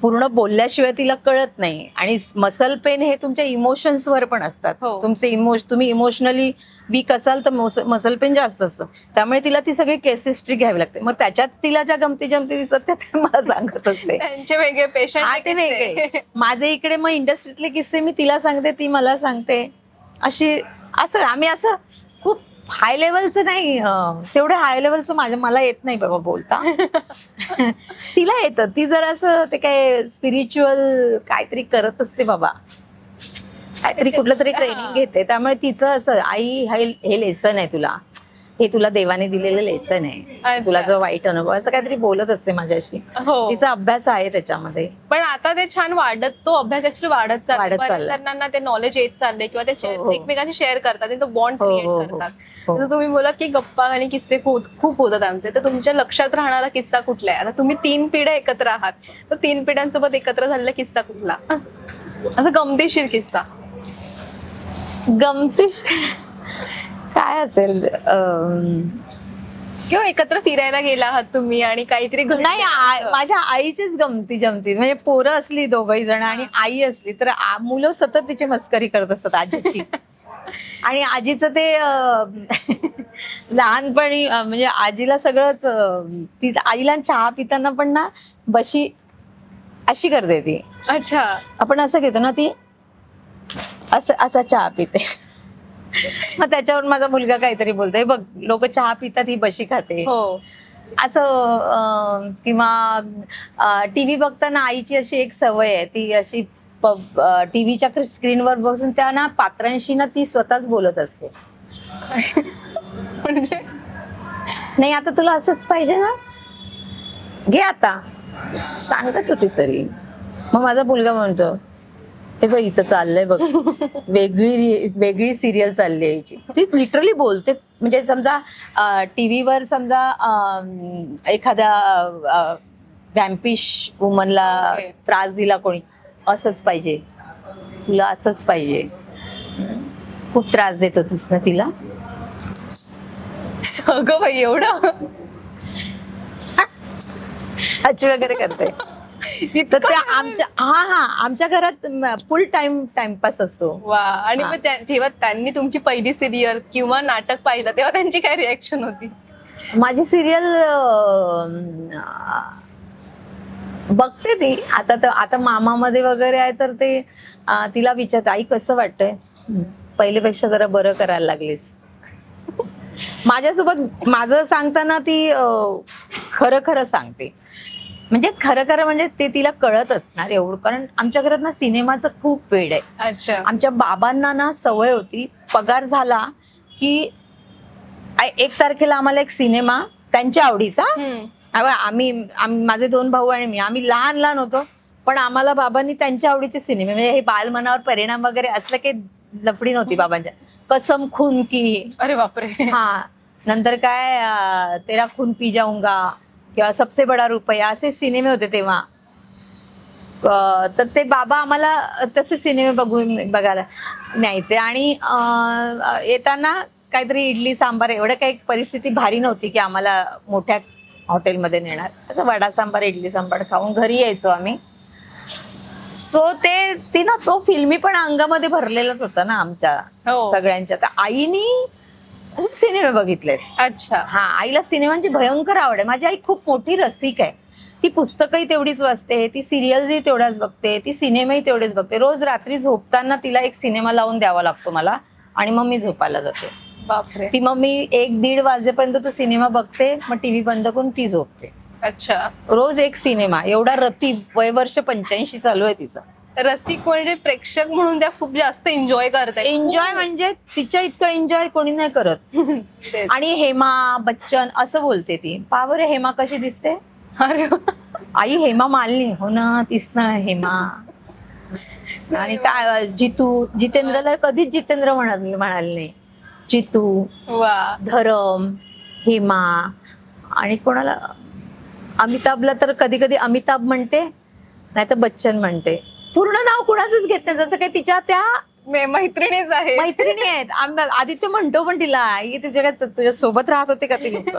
पूर्ण बोलल्याशिवाय तिला कळत नाही. आणि मसल पेन हे तुमच्या इमोशन्सवर पण असतात. तुम्ही इमोशनली वीक असाल तर मसल पेन जास्त असतं. त्यामुळे तिला ती सगळी केस हिस्ट्री घ्यावी लागते. मग त्याच्यात तिला ज्या गमती जमती दिसत त्या मला सांगत असते. त्यांचे वेगळे पेशंट, ते वेगळे. माझे इकडे मग इंडस्ट्रीतले किस्से मी तिला सांगते, ती मला सांगते. असं आम्ही असं खूप हाय लेवलचं नाही, तेवढं हाय लेवलचं मला येत नाही बाबा बोलता. तिला येतं. ती जरा असं ते काय स्पिरिच्युअल काहीतरी करत असते बाबा, काहीतरी कुठलं तरी ट्रेनिंग घेते. त्यामुळे तिचं असं आई हे लेसन आहे तुला, हे तुला देवाने दिलेलं लेसन आहे, अच्छा. तुला जो वाईट अनुभव, असं काहीतरी बोलत असते माझ्याशी. हो. तिचा अभ्यास आहे त्याच्यामध्ये. पण आता ते छान वाढत, तो अभ्यास ऍक्च्युली वाढत चाललाय. वाढत बऱ्याच चाललाय. जणांना ते नॉलेज येत चाललंय किंवा ते हो. एकमेकांशी शेअर करतात, तो बॉन्ड हो, क्रिएट हो, हो. करतात. हो. जसं तुम्ही बोलात की गप्पा आणि किस्से खूप होतात आमचे, तर तुमच्या लक्षात राहणारा किस्सा कुठला आहे? आता तुम्ही 3 पिढ्या एकत्र आहात, तर 3 पिढ्यांसोबत एकत्र झालेला किस्सा कुठला? असं गमतीशीर किस्सा. गमतीश काय असेल? किंवा एकत्र फिरायला गेला आहात तुम्ही आणि काहीतरी घडलं नाही, असं. माझ्या आईचीच गमती जमती. म्हणजे पोरं असली दोघही जण आणि आई असली तर मुलं सतत तिची मस्करी करत असतात आजीची. आणि आजीचं ते लहानपणी म्हणजे आजीला सगळंच ती आईला चहा पिताना पण ना बशी अशी करते ती. अच्छा. आपण असं घेतो ना, ती असा चहा पिते. मग त्याच्यावर माझा मुलगा काहीतरी बोलतोय, बघ लोक चहा पितात, ही बशी खाते. हो. असं किंवा टीव्ही बघताना आईची अशी एक सवय आहे, ती अशी टीव्हीच्या स्क्रीनवर बसून त्या ना पात्रांशी ना ती स्वतःच बोलत असते. म्हणजे नाही आता तुला असंच पाहिजे ना, घे आता, सांगत होती तरी. मग माझा मुलगा म्हणतो, हे बघ हिचं चाललंय बघ, वेगळी सिरियल चालली आहे हिची. ती लिटरली बोलते. म्हणजे समजा टीव्हीवर समजा एखाद्या वॅम्पिश वुमनला Okay. त्रास दिला कोणी, असंच पाहिजे तुला, असंच पाहिजे. खूप त्रास देत होतीस ना तिला. अगं बाई, एवढं अशी वगैरे करते. तर ते आमच्या घरात फुल टाइमपास असतो. वा. आणि मग जेव्हा त्यांनी तुमची पहिली सिरियल किंवा नाटक पाहिलं तेव्हा त्यांची काय रिॲक्शन होती? माझी सिरियल बघते ती आता मामामध्ये वगैरे आहे, तर ते तिला विचारते, आई कसं वाटतंय? पहिलेपेक्षा जरा बरं करायला लागलीस. माझ्यासोबत माझं सांगताना ती खरं सांगते. म्हणजे खरं म्हणजे ते तिला कळत असणार एवढं, कारण आमच्या घरात ना सिनेमाचं खूप वेड आहे. अच्छा. आमच्या बाबांना ना सवय होती, पगार झाला की 1 तारखेला आम्हाला एक सिनेमा त्यांच्या आवडीचा. आम्ही माझे 2 भाऊ आणि मी, आम्ही लहान होतो, पण आम्हाला बाबांनी त्यांच्या आवडीचे सिनेमे, म्हणजे हे बालमनावर परिणाम वगैरे असलं काही लफडी नव्हती बाबांच्या. कसम खून की, अरे बापरे. हा, नंतर काय तेरा खून पी जाऊंगा किंवा सबसे बडा रुपया, असे सिनेमे होते तेव्हा. तर ते बाबा आम्हाला तसे सिनेमे बघायला न्यायचे. आणि येताना काहीतरी इडली सांबार, एवढं काही परिस्थिती भारी नव्हती की आम्हाला मोठ्या हॉटेलमध्ये नेणार. असं वडा सांबार, इडली सांबार खाऊन घरी यायचो आम्ही. सो ती ना तो फिल्मी पण अंगामध्ये भरलेलाच होता ना आमच्या सगळ्यांच्या. तर आईनी खूप सिनेमे बघितलेत. अच्छा. हा, आईला सिनेमांची भयंकर आवड आहे. माझी आई खूप मोठी रसिक आहे. ती पुस्तकही तेवढीच वाचते, ती सिरियल्सही तेवढ्याच बघते, ती सिनेमाही तेवढेच बघते. रोज रात्री झोपताना तिला एक सिनेमा लावून द्यावा लागतो मला, आणि मग मी झोपायला जाते. बापरे. ती मग मी 1-1:30 वाजेपर्यंत तो सिनेमा बघते, मग टीव्ही बंद करून ती झोपते. अच्छा. रोज एक सिनेमा. एवढा रती, वर्ष 85 चालू आहे तिचं. रसिक म्हणजे प्रेक्षक म्हणून त्या खूप जास्त एन्जॉय करतात. एन्जॉय म्हणजे तिच्या इतकं एन्जॉय कोणी नाही करत. आणि हेमा बच्चन असं बोलते ती. पावर हेमा कशी दिसते? अरे आई हेमा मालिनी, हो ना, तीच ना हेमा. आणि काय जितेंद्रला कधीच जितेंद्र म्हणाले नाही. जितू, वा. धरम, हेमा. आणि कोणाला, अमिताभला तर कधी कधी अमिताभ म्हणते, नाही तर बच्चन म्हणते. पूर्ण नाव कुणाचंच घेत नाही, जसं काही तिच्या त्या मैत्रिणीच आहे, मैत्रिणी आहेत. आदित्य म्हणतो पण तिला, आई तुझ्या सोबत राहत होते का ती लोक?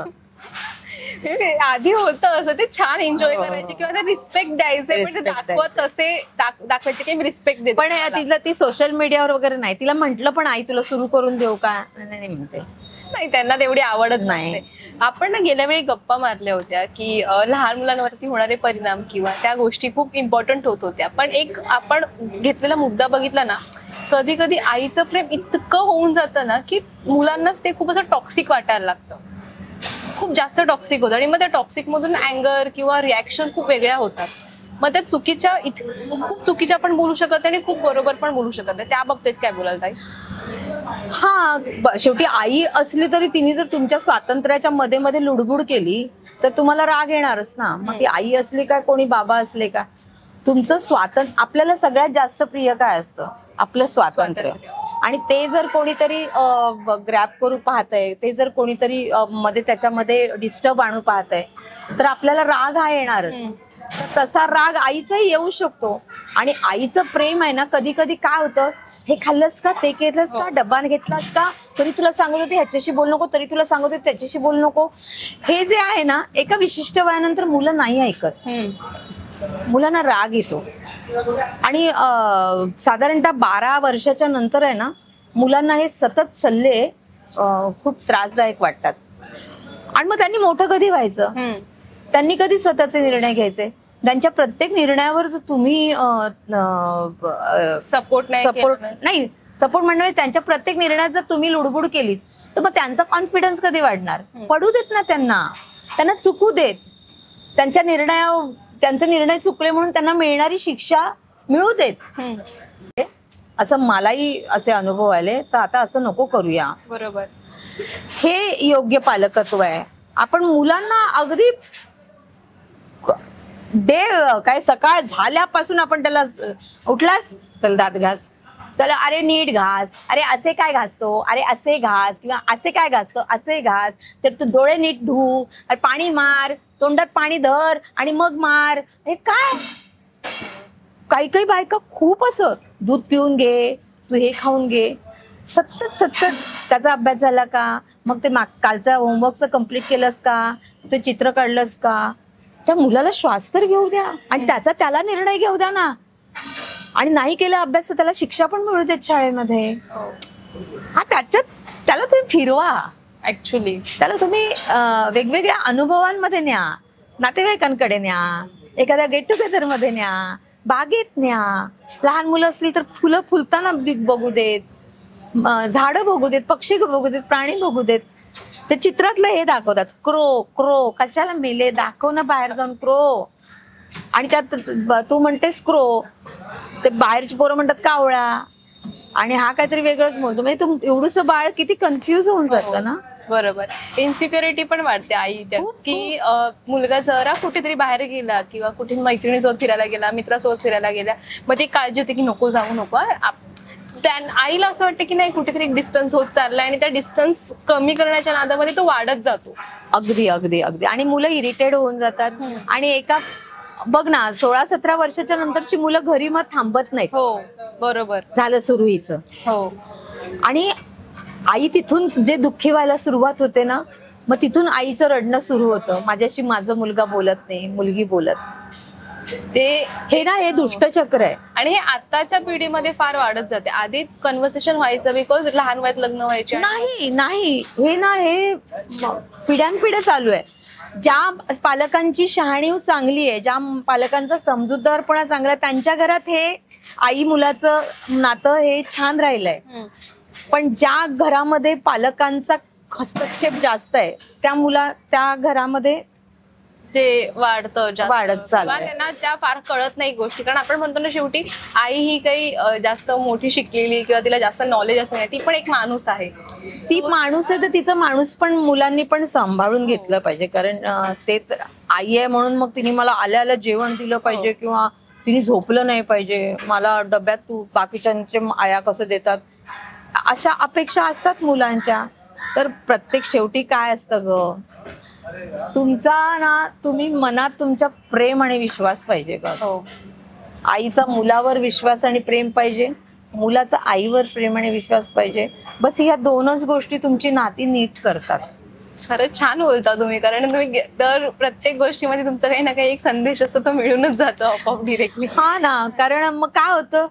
आधी होतं असं, ते छान एन्जॉय करायचे किंवा ते रिस्पेक्ट द्यायचे, पण ते दाखवत तसे दाखवायचे की मी रिस्पेक्ट देते. पण तिला ती सोशल मीडियावर वगैरे नाही. तिला म्हंटल पण, आई तुला सुरू करून देऊ का? नाही म्हणते. नाही, त्यांना तेवढी आवडच नाही. आपण ना गेल्या वेळी गप्पा मारल्या होत्या की लहान मुलांवरती होणारे परिणाम किंवा त्या गोष्टी खूप इम्पॉर्टंट होत होत्या. पण एक आपण घेतलेला मुद्दा बघितला ना, कधी कधी आईचं प्रेम इतकं होऊन जातं ना की मुलांनाच ते खूप असं टॉक्सिक वाटायला लागतं, खूप जास्त टॉक्सिक होतं. आणि मग त्या टॉक्सिक मधून अँगर किंवा रिॲक्शन खूप वेगळ्या होतात. मग त्या खूप चुकीच्या पण बोलू शकत आणि खूप बरोबर पण बोलू शकत. त्या बाबतीत काय बोलाल ताई? हा शेवटी आई असली तरी तिने जर तुमच्या स्वातंत्र्याच्या मध्ये मध्ये लुडबुड केली तर तुम्हाला राग येणारच ना. मग ती आई असली का कोणी बाबा असले का, तुमचं स्वातंत्र्य आपल्याला सगळ्यात जास्त प्रिय काय असतं, आपलं स्वातंत्र्य. आणि ते जर कोणीतरी ग्रॅब करू पाहतंय, ते जर कोणीतरी मध्ये त्याच्यामध्ये डिस्टर्ब आणू पाहतंय तर आपल्याला राग हा येणारच. तसा राग आईचाही येऊ शकतो. आणि आईचं प्रेम आहे ना, कधी कधी काय होतं, हे खाल्लंस का, ते केलंस का, डब्बा घेतलास का, तरी तुला सांगत होते ह्याच्याशी बोलू नको, तरी तुला सांगत होते त्याच्याशी बोलू नको. हे जे आहे ना, एका विशिष्ट वयानंतर मुलं नाही ऐकत, मुलांना राग येतो. आणि साधारणतः 12 वर्षाच्या नंतर आहे ना, मुलांना हे सतत सल्ले खूप त्रासदायक वाटतात. आणि मग त्यांनी मोठं कधी व्हायचं, त्यांनी कधी स्वतःचे निर्णय घ्यायचे. त्यांच्या प्रत्येक निर्णयावर जर तुम्ही सपोर्ट नाही सपोर्ट म्हणजे त्यांच्या प्रत्येक निर्णयात जर तुम्ही लुडबुड केलीत तर मग त्यांचा कॉन्फिडन्स कधी वाढणार. पडू देत ना त्यांना चुकू देत. त्यांचे निर्णय चुकले म्हणून त्यांना मिळणारी शिक्षा मिळू देत. असं मलाही असे अनुभव आले. तर आता असं नको करूया. बरोबर, हे योग्य पालकत्व आहे. आपण मुलांना अगदी काय सकाळ झाल्यापासून आपण त्याला उठलास चल दात घास, चल अरे नीट घास, अरे असे काय घासतो, अरे असे घास, किंवा असे काय घासतो असे घास, तर तू डोळे नीट धू, अरे पाणी मार, तोंडात पाणी धर आणि मग मार. हे काय, काही काही बायका खूप असं दूध पिऊन घे, तू हे खाऊन घे, सतत त्याचा अभ्यास झाला का, मग ते कालच्या होमवर्कचं कम्प्लीट केलंस का, ते चित्र काढलंस का. त्या मुलाला श्वास तर घेऊ द्या आणि त्याला निर्णय घेऊ द्या ना. आणि नाही केला अभ्यास तर त्याला शिक्षा पण मिळू देत शाळेमध्ये. हा त्याला तुम्ही फिरवा. ऍक्च्युली त्याला तुम्ही वेगवेगळ्या अनुभवांमध्ये न्या, नातेवाईकांकडे न्या, एखाद्या गेट टुगेदर मध्ये न्या, बागेत न्या. लहान मुलं असतील तर फुलं फुलताना बघू देत, झाडं बघू देत, पक्षी बघू देत, प्राणी बघू देत. ते चित्रातलं हे दाखवतात, क्रो कशाला मेले, दाखव ना बाहेर जाऊन क्रो. आणि त्यात तू म्हणतेस क्रो, ते बाहेरची पोरं म्हणतात कावळा, आणि हा काहीतरी वेगळंच बोलतो. म्हणजे तू एवढंच बाळ किती कन्फ्युज होऊन जातं ना. बरोबर, इन्सिक्युरिटी पण वाटते आईच्या, की मुलगा जरा कुठेतरी बाहेर गेला किंवा कुठे मैत्रिणीसोबत फिरायला गेला, मित्रासोबत फिरायला गेला, मग ती काळजी होते की नको जाऊ नको. आईला असं वाटतं की नाही कुठेतरी एक डिस्टन्स होत चाललाय, आणि त्या डिस्टन्स कमी करण्याच्या नादामध्ये तो वाढत जातो. अगदी अगदी अगदी. आणि मुलं इरिटेड होऊन जातात. आणि बघ ना, 16-17 वर्षाच्या नंतरची मुलं घरी मग थांबत नाहीत. हो बरोबर, झालं सुरू हिचं. हो. आणि आई तिथून जे दुःखी व्हायला सुरुवात होते ना, मग तिथून आईचं रडणं सुरू होतं, माझ्याशी माझा मुलगा बोलत नाही, मुलगी बोलत. हे दुष्टचक्र आहे. आणि हे आताच्या पिढीमध्ये फार वाढत जाते. आधी कन्व्हर्सेशन व्हायचं बिकॉज लहान वयात लग्न व्हायचे. नाही हे पिढ्यानपिढ्या चालू आहे. ज्या पालकांची शहाणीव चांगली आहे, ज्या पालकांचा समजूतदारपणा चांगला आहे, त्यांच्या घरात हे आई मुलाचं नातं हे छान राहिलंय. पण ज्या घरामध्ये पालकांचा हस्तक्षेप जास्त आहे त्या घरामध्ये ते वाढत चाललंय. त्यांना त्या फार कळत नाही गोष्टी. कारण आपण म्हणतो ना, शेवटी आई ही काही जास्त मोठी शिकलेली किंवा तिला जास्त नॉलेज असं नाही, ती पण एक माणूस आहे. ती माणूस आहे, तर तिचं माणूस पण मुलांनी पण सांभाळून घेतलं पाहिजे. कारण ते आई आहे म्हणून मग तिने मला आल्या जेवण दिलं पाहिजे, किंवा तिने झोपलं नाही पाहिजे, मला डब्यात तू बाकीच्यांचे आया कसं देतात, अशा अपेक्षा असतात मुलांच्या. तर प्रत्येक शेवटी काय असतं ग, तुम्ही मनात तुमच्या प्रेम आणि विश्वास पाहिजे ग. आईचा मुलावर विश्वास आणि प्रेम पाहिजे, मुलाचा आईवर प्रेम आणि विश्वास पाहिजे. बस ह्या दोनच गोष्टी तुमची नाती नीट करतात. खरंच छान बोलता तुम्ही. कारण तुम्ही दर प्रत्येक गोष्टीमध्ये तुमचा काही ना काही एक संदेश असतो, तो मिळूनच जातो आपोआप डिरेक्टली. हा ना, कारण मग काय होतं,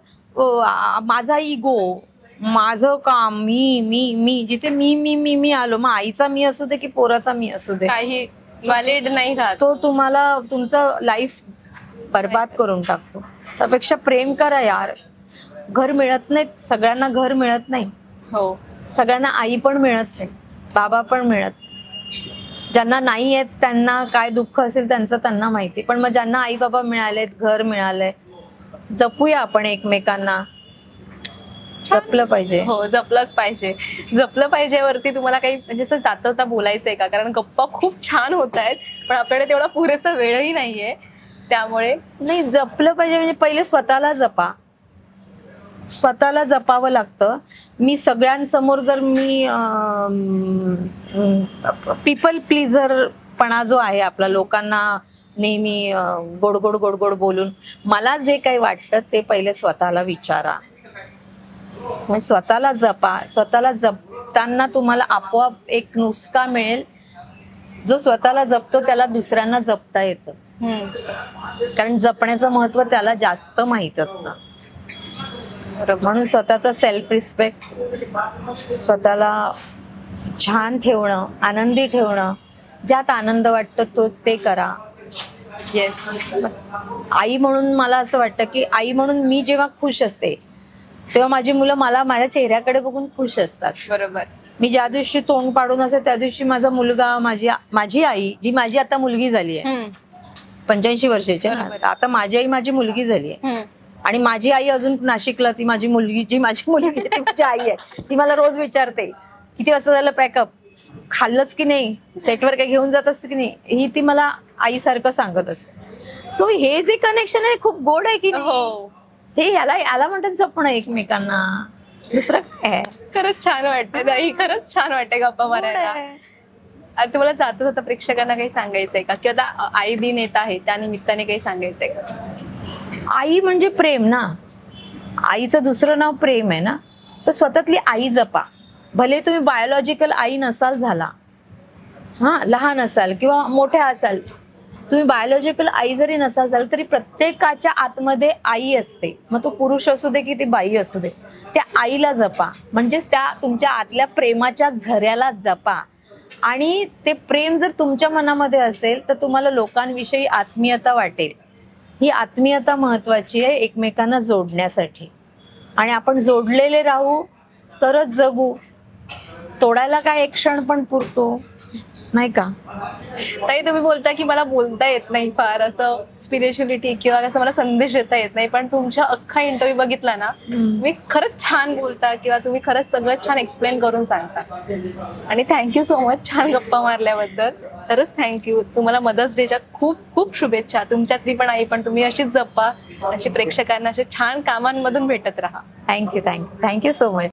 माझा इगो, माझं काम, मी जिथे मी आलो, मग आईचा मी असू दे की पोराचा मी असू दे, काही व्हॅलिड नाही राहत. तो तुम्हाला तुमचं लाईफ बर्बाद करून टाकतो. त्यापेक्षा प्रेम करा यार. घर मिळत नाही सगळ्यांना, घर मिळत नाही. हो, सगळ्यांना आई पण मिळत नाही, बाबा पण मिळत. ज्यांना नाही आहेत त्यांना काय दुःख असेल त्यांचं त्यांना माहिती. पण मग ज्यांना आई बाबा मिळालेत, घर मिळालंय, जपूया आपण एकमेकांना. जपलं पाहिजे. हो, जपलंच पाहिजे. जपलं पाहिजे वरती तुम्हाला काही म्हणजे असं जाता बोलायचंय का? कारण गप्पा खूप छान होत आहेत, पण आपल्याकडे तेवढा पुरेसा वेळही नाहीये, त्यामुळे नाही, जपलं पाहिजे म्हणजे पहिले स्वतःला जपा. स्वतःला जपावं लागतं. मी सगळ्यांसमोर जर मी पीपल प्लीजर पणा जो आहे आपला, लोकांना नेहमी गोड गोड गोड गोड बोलून, मला जे काही वाटतं ते पहिले स्वतःला विचारा, स्वतःला जपा. स्वतःला जपताना तुम्हाला आपोआप एक नुस्खा मिळेल. जो स्वतःला जपतो त्याला दुसऱ्यांना जपता येतं, कारण जपण्याचं महत्व त्याला जास्त माहित असतं. म्हणून स्वतःचा सेल्फ रिस्पेक्ट, स्वतःला छान ठेवणं, आनंदी ठेवणं, ज्यात आनंद वाटतो तो ते करा. येस. आई म्हणून मला असं वाटतं की आई म्हणून मी जेव्हा खुश असते तेव्हा माझी मुलं मला माझ्या चेहऱ्याकडे बघून खुश असतात. बरोबर. मी ज्या दिवशी तोंड पाडून असे त्या दिवशी माझा मुलगा, माझी आई, जी माझी आता मुलगी झाली आहे, 85 वर्षाची ना, आता माझी आई माझी मुलगी झाली आहे. आणि माझी आई अजून नाशिकला, ती माझी मुलगी, जी माझी मुलगी ती माझी आई आहे, ती मला रोज विचारते किती वाजता झालं पॅकअप, खाल्लंच की नाही, सेटवर काही घेऊन जात असतं की नाही, ही ती मला आईसारखं सांगत असते. सो हे जे कनेक्शन आहे खूप गोड आहे की नाही. हो, हे याला म्हणतात जपणं एकमेकांना, दुसरं काय. खरंच छान वाटतंय ताई, खरंच छान वाटतंय गप्पा मारायला. आणि तुम्हाला जाता जाता प्रेक्षकांना काही सांगायचंय का, की आता आई दिन येत आहे त्या निमित्ताने काही सांगायचंय का? आई म्हणजे प्रेम ना, आईचं दुसरं नाव प्रेम आहे ना. तर स्वतःतली आई जपा. भले तुम्ही बायोलॉजिकल आई नसाल झाला, लहान असाल किंवा मोठ्या असाल, तुम्ही बायोलॉजिकल आई जरी नसाल झाला तरी प्रत्येकाच्या आतमध्ये आई असते. मग तो पुरुष असू दे की ती बाई असू दे, त्या आईला जपा. म्हणजेच त्या तुमच्या आतल्या प्रेमाच्या झऱ्याला जपा. आणि ते प्रेम जर तुमच्या मनामध्ये असेल तर तुम्हाला लोकांविषयी आत्मीयता वाटेल. ही आत्मीयता महत्वाची आहे एकमेकांना जोडण्यासाठी. आणि आपण जोडलेले राहू तरच जगू. तोडायला काय एक क्षण पण पुरतो नाही का. ताई तुम्ही बोलता की मला बोलता येत नाही फार असं स्पिरिच्युअलिटी किंवा असं मला संदेश देता येत नाही, पण तुमच्या अख्खा इंटरव्ह्यू बघितला ना, मी खरंच छान बोलता किंवा तुम्ही खरंच सगळं छान एक्सप्लेन करून सांगता. आणि थँक्यू सो मच छान गप्पा मारल्याबद्दल. खरंच थँक्यू. तुम्हाला मदर्स डेच्या खूप खूप शुभेच्छा. तुमच्यातली पण आई पण तुम्ही अशीच जपा, अशी प्रेक्षकांना अशा छान कामांमधून भेटत राहा. Thank you so much.